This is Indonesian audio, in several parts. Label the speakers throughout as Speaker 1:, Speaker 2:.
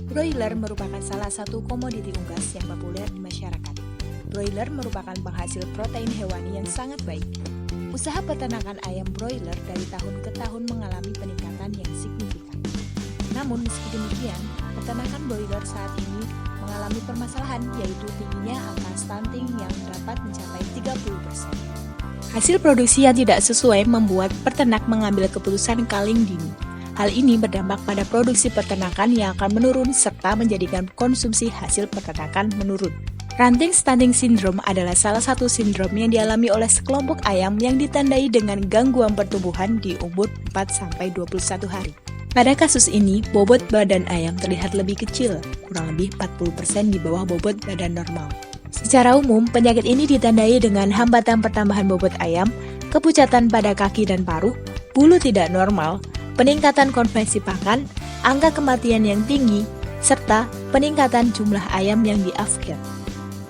Speaker 1: Broiler merupakan salah satu komoditi unggas yang populer di masyarakat. Broiler merupakan penghasil protein hewani yang sangat baik. Usaha peternakan ayam broiler dari tahun ke tahun mengalami peningkatan yang signifikan. Namun meski demikian, peternakan broiler saat ini mengalami permasalahan, yaitu tingginya angka stunting yang dapat mencapai 30%. Hasil produksi yang tidak sesuai membuat peternak mengambil keputusan kaling dini. Hal ini berdampak pada produksi peternakan yang akan menurun serta menjadikan konsumsi hasil peternakan menurun. Ranting stunting syndrome adalah salah satu sindrom yang dialami oleh sekelompok ayam yang ditandai dengan gangguan pertumbuhan di umur 4-21 hari. Pada kasus ini, bobot badan ayam terlihat lebih kecil, kurang lebih 40% di bawah bobot badan normal. Secara umum, penyakit ini ditandai dengan hambatan pertambahan bobot ayam, kepucatan pada kaki dan paruh, bulu tidak normal, peningkatan konvensi pakan, angka kematian yang tinggi, serta peningkatan jumlah ayam yang diafkir.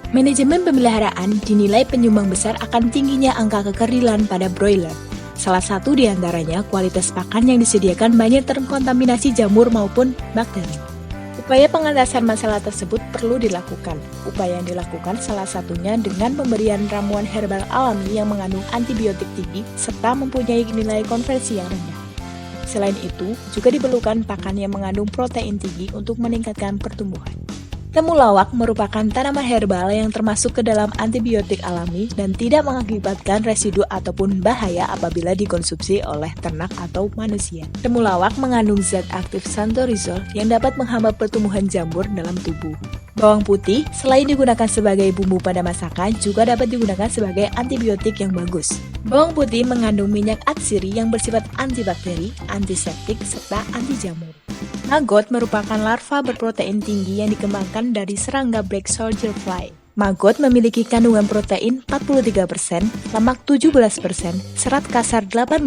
Speaker 1: Manajemen pemeliharaan dinilai penyumbang besar akan tingginya angka kekerilan pada broiler. Salah satu di antaranya kualitas pakan yang disediakan banyak terkontaminasi jamur maupun bakteri. Upaya pengentasan masalah tersebut perlu dilakukan. Upaya yang dilakukan salah satunya dengan pemberian ramuan herbal alami yang mengandung antibiotik tinggi serta mempunyai nilai konversi yang rendah. Selain itu, juga diperlukan pakan yang mengandung protein tinggi untuk meningkatkan pertumbuhan. Temulawak merupakan tanaman herbal yang termasuk ke dalam antibiotik alami dan tidak mengakibatkan residu ataupun bahaya apabila dikonsumsi oleh ternak atau manusia. Temulawak mengandung zat aktif santorizol yang dapat menghambat pertumbuhan jamur dalam tubuh. Bawang putih, selain digunakan sebagai bumbu pada masakan, juga dapat digunakan sebagai antibiotik yang bagus. Bawang putih mengandung minyak atsiri yang bersifat antibakteri, antiseptik, serta anti jamur. Maggot merupakan larva berprotein tinggi yang dikembangkan dari serangga black soldier fly. Maggot memiliki kandungan protein 43%, lemak 17%, serat kasar 18%,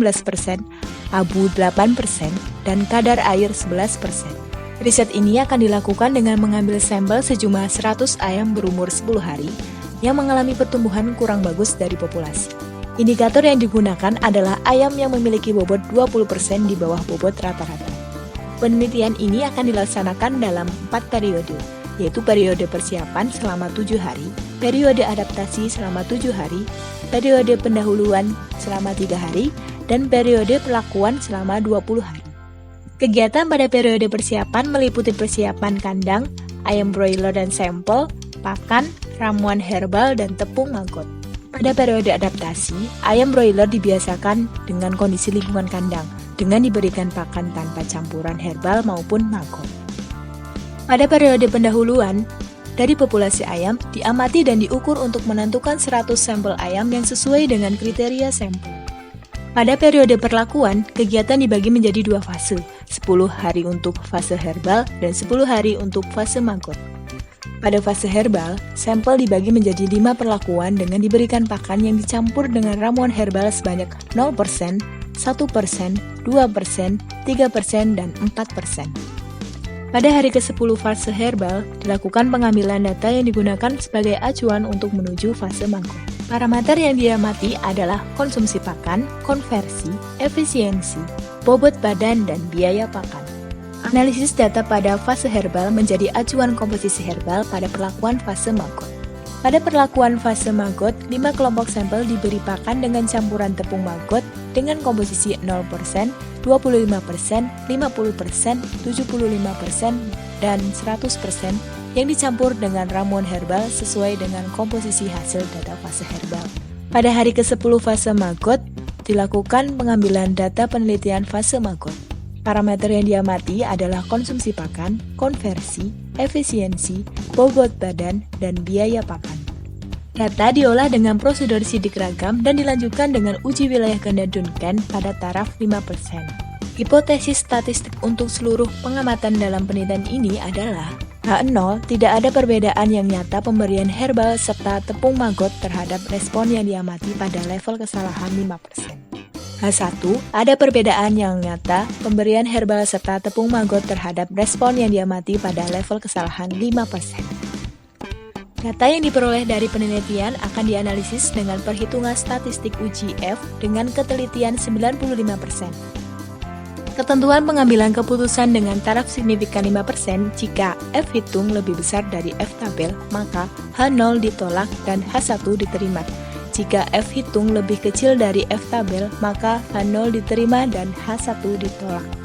Speaker 1: abu 8%, dan kadar air 11%. Riset ini akan dilakukan dengan mengambil sampel sejumlah 100 ayam berumur 10 hari yang mengalami pertumbuhan kurang bagus dari populasi. Indikator yang digunakan adalah ayam yang memiliki bobot 20% di bawah bobot rata-rata. Penelitian ini akan dilaksanakan dalam 4 periode, yaitu periode persiapan selama 7 hari, periode adaptasi selama 7 hari, periode pendahuluan selama 3 hari, dan periode pelakuan selama 20 hari. Kegiatan pada periode persiapan meliputi persiapan kandang, ayam broiler dan sampel, pakan, ramuan herbal, dan tepung maggot. Pada periode adaptasi, ayam broiler dibiasakan dengan kondisi lingkungan kandang, dengan diberikan pakan tanpa campuran herbal maupun maggot. Pada periode pendahuluan, dari populasi ayam diamati dan diukur untuk menentukan 100 sampel ayam yang sesuai dengan kriteria sampel. Pada periode perlakuan, kegiatan dibagi menjadi 2 fase, 10 hari untuk fase herbal dan 10 hari untuk fase maggot. Pada fase herbal, sampel dibagi menjadi 5 perlakuan dengan diberikan pakan yang dicampur dengan ramuan herbal sebanyak 0%, 1%, 2%, 3%, dan 4%. Pada hari ke-10 fase herbal, dilakukan pengambilan data yang digunakan sebagai acuan untuk menuju fase maggot. Parameter yang diamati adalah konsumsi pakan, konversi, efisiensi, bobot badan, dan biaya pakan. Analisis data pada fase herbal menjadi acuan komposisi herbal pada perlakuan fase maggot. Pada perlakuan fase maggot, 5 kelompok sampel diberi pakan dengan campuran tepung maggot dengan komposisi 0%, 25%, 50%, 75%, dan 100% yang dicampur dengan ramuan herbal sesuai dengan komposisi hasil data fase herbal. Pada hari ke-10 fase maggot, dilakukan pengambilan data penelitian fase maggot. Parameter yang diamati adalah konsumsi pakan, konversi, efisiensi, bobot badan, dan biaya pakan. Data diolah dengan prosedur sidik ragam dan dilanjutkan dengan uji wilayah ganda Duncan pada taraf 5%. Hipotesis statistik untuk seluruh pengamatan dalam penelitian ini adalah H0, tidak ada perbedaan yang nyata pemberian herbal serta tepung maggot terhadap respon yang diamati pada level kesalahan 5%. H1, ada perbedaan yang nyata pemberian herbal serta tepung maggot terhadap respon yang diamati pada level kesalahan 5%. Data yang diperoleh dari penelitian akan dianalisis dengan perhitungan statistik uji F dengan ketelitian 95%. Ketentuan pengambilan keputusan dengan taraf signifikan 5%, jika F hitung lebih besar dari F tabel, maka H0 ditolak dan H1 diterima. Jika F hitung lebih kecil dari F tabel, maka H0 diterima dan H1 ditolak.